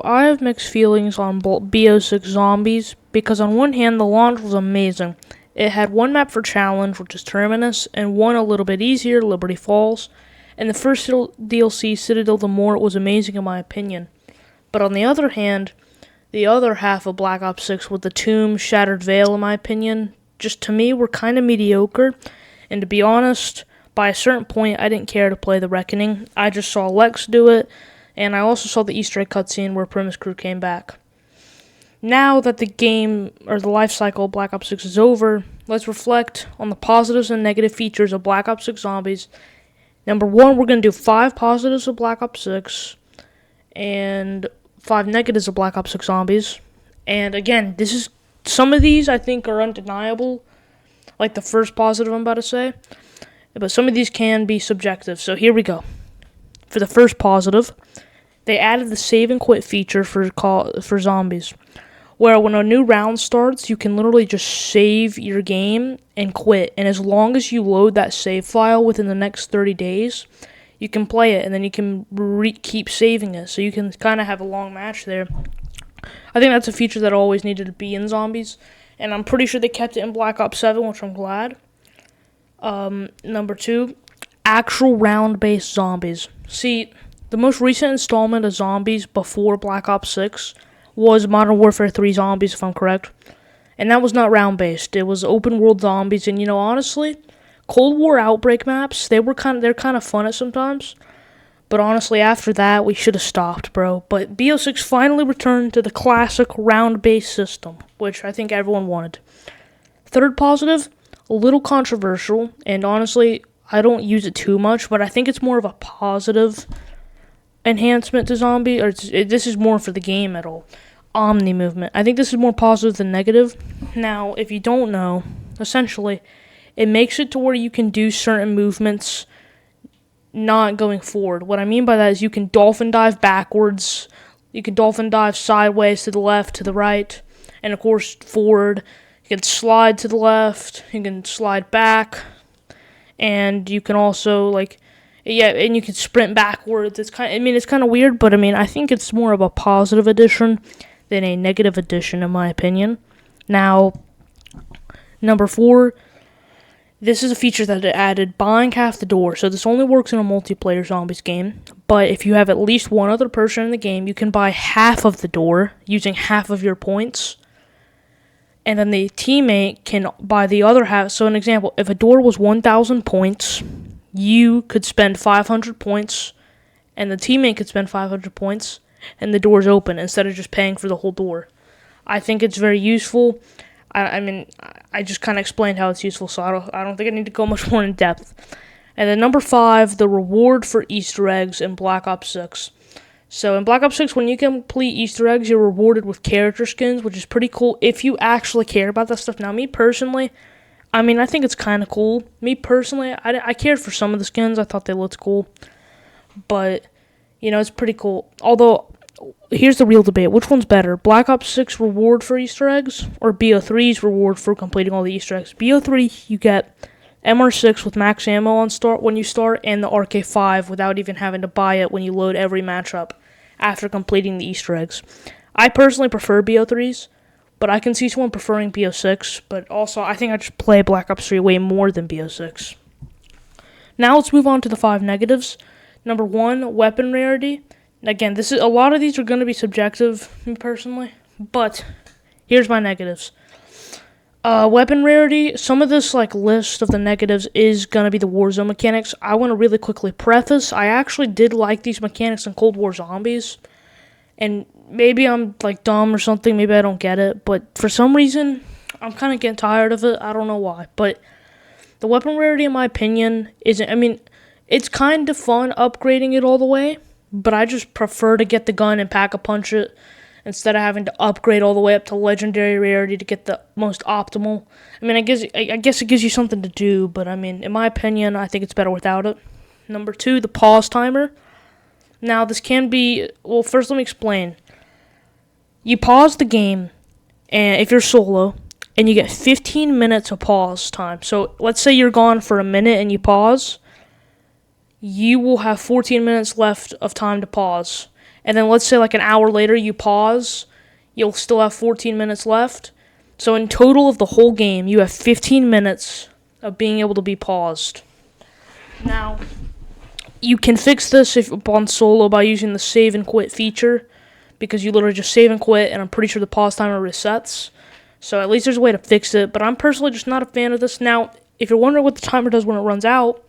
I have mixed feelings on BO6 Zombies because on one hand, the launch was amazing. It had one map for challenge, which is Terminus, and one a little bit easier, Liberty Falls. And the first DLC, Citadel the Mort, was amazing in my opinion. But on the other hand, the other half of Black Ops 6 with the Tomb, Shattered Veil, in my opinion, just to me were kind of mediocre. And to be honest, by a certain point, I didn't care to play the Reckoning. I just saw Lex do it, and I also saw the Easter egg cutscene where Primus Crew came back. Now that the game, or the life cycle of Black Ops 6 is over, let's reflect on the positives and negative features of Black Ops 6 Zombies. Number 1, we're going to do 5 positives of Black Ops 6, and 5 negatives of Black Ops 6 Zombies. And again, some of these I think are undeniable, like the first positive I'm about to say, but some of these can be subjective, so here we go. For the first positive, they added the save and quit feature for zombies, where when a new round starts, you can literally just save your game and quit, and as long as you load that save file within the next 30 days, you can play it, and then you can keep saving it, so you can kind of have a long match there. I think that's a feature that always needed to be in Zombies, and I'm pretty sure they kept it in Black Ops 7, which I'm glad. Number 2, actual round-based zombies. See, the most recent installment of Zombies before Black Ops 6 was Modern Warfare 3 Zombies, if I'm correct, and that was not round-based. It was open-world zombies, and honestly, Cold War Outbreak maps, they're kind of fun at sometimes. But honestly, after that, we should have stopped, bro. But BO6 finally returned to the classic round-based system, which I think everyone wanted. Third positive, a little controversial, and honestly, I don't use it too much, but I think it's more of a positive enhancement to Zombie, or this is more for the game at all. Omni movement. I think this is more positive than negative. Now, if you don't know, essentially, it makes it to where you can do certain movements not going forward. What I mean by that is you can dolphin dive backwards, you can dolphin dive sideways to the left, to the right, and of course forward. You can slide to the left, you can slide back, and you can also and you can sprint backwards. It's kind of weird, but I think it's more of a positive addition than a negative addition in my opinion. Now, number 4, this is a feature that it added, buying half the door. So this only works in a multiplayer Zombies game, but if you have at least one other person in the game, you can buy half of the door using half of your points, and then the teammate can buy the other half. So an example, if a door was 1,000 points, you could spend 500 points, and the teammate could spend 500 points, and the door's open instead of just paying for the whole door. I think it's very useful. I just kind of explained how it's useful, so I don't think I need to go much more in depth. And then number 5, the reward for Easter eggs in Black Ops 6. So in Black Ops 6, when you complete Easter eggs, you're rewarded with character skins, which is pretty cool if you actually care about that stuff. Now, me personally, I think it's kind of cool. Me personally, I cared for some of the skins. I thought they looked cool. But, it's pretty cool. Although, here's the real debate. Which one's better? Black Ops 6 reward for Easter eggs, or BO3's reward for completing all the Easter eggs? BO3, you get MR6 with max ammo when you start, and the RK5 without even having to buy it when you load every matchup after completing the Easter eggs. I personally prefer BO3's, but I can see someone preferring BO6, but also I think I just play Black Ops 3 way more than BO6. Now let's move on to the 5 negatives. Number 1, weapon rarity. Again, a lot of these are going to be subjective, me personally, but here's my negatives. Weapon rarity, some of this list of the negatives is going to be the Warzone mechanics. I want to really quickly preface, I actually did like these mechanics in Cold War Zombies, and maybe I'm dumb or something, maybe I don't get it, but for some reason, I'm kind of getting tired of it. I don't know why, but the weapon rarity, in my opinion, it's kind of fun upgrading it all the way, but I just prefer to get the gun and pack-a-punch it instead of having to upgrade all the way up to legendary rarity to get the most optimal. I guess it gives you something to do, but in my opinion, I think it's better without it. Number 2, the pause timer. Now, this can be, well, first let me explain. You pause the game, and if you're solo, and you get 15 minutes of pause time. So, let's say you're gone for a minute and you pause. You will have 14 minutes left of time to pause. and then let's say like an hour later you pause, you'll still have 14 minutes left. So in total of the whole game, you have 15 minutes of being able to be paused. Now, you can fix this if on solo by using the save and quit feature, because you literally just save and quit, and I'm pretty sure the pause timer resets. So at least there's a way to fix it, but I'm personally just not a fan of this. Now, if you're wondering what the timer does when it runs out,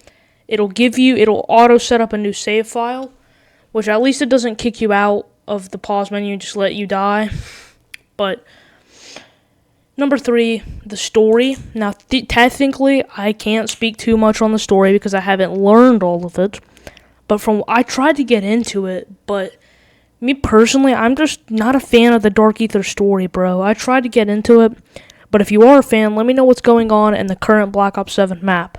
it'll auto set up a new save file, which at least it doesn't kick you out of the pause menu and just let you die. But number 3, the story. Now, technically, I can't speak too much on the story because I haven't learned all of it. But I tried to get into it, but me personally, I'm just not a fan of the Dark Ether story, bro. I tried to get into it, but if you are a fan, let me know what's going on in the current Black Ops 7 map.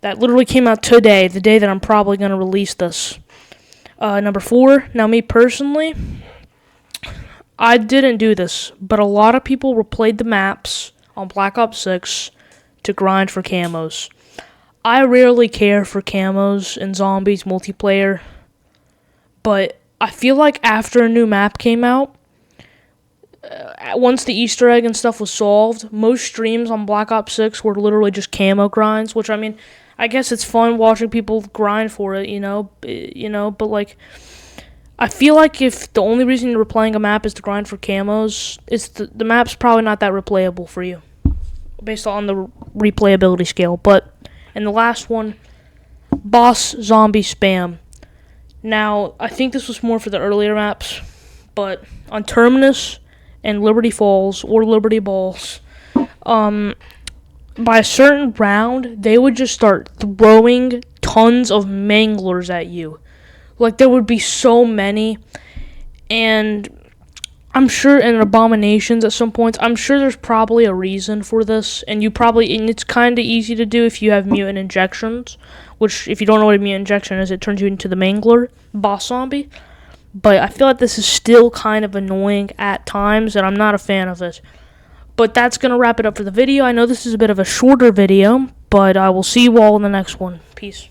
That literally came out today, the day that I'm probably going to release this. Number 4, now me personally, I didn't do this, but a lot of people replayed the maps on Black Ops 6 to grind for camos. I rarely care for camos in zombies multiplayer, but I feel like after a new map came out, once the Easter egg and stuff was solved, most streams on Black Ops 6 were literally just camo grinds, which, I mean, I guess it's fun watching people grind for it, but, like, I feel like if the only reason you're replaying a map is to grind for camos, the map's probably not that replayable for you, based on the replayability scale. But, and the last one, boss zombie spam. Now, I think this was more for the earlier maps, but on Terminus and Liberty Falls, or Liberty Balls, by a certain round, they would just start throwing tons of manglers at you. Like, there would be so many, and I'm sure, and abominations at some points, I'm sure there's probably a reason for this, and it's kind of easy to do if you have mutant injections, which, if you don't know what a mutant injection is, it turns you into the mangler boss zombie. But I feel like this is still kind of annoying at times, and I'm not a fan of it. But that's going to wrap it up for the video. I know this is a bit of a shorter video, but I will see you all in the next one. Peace.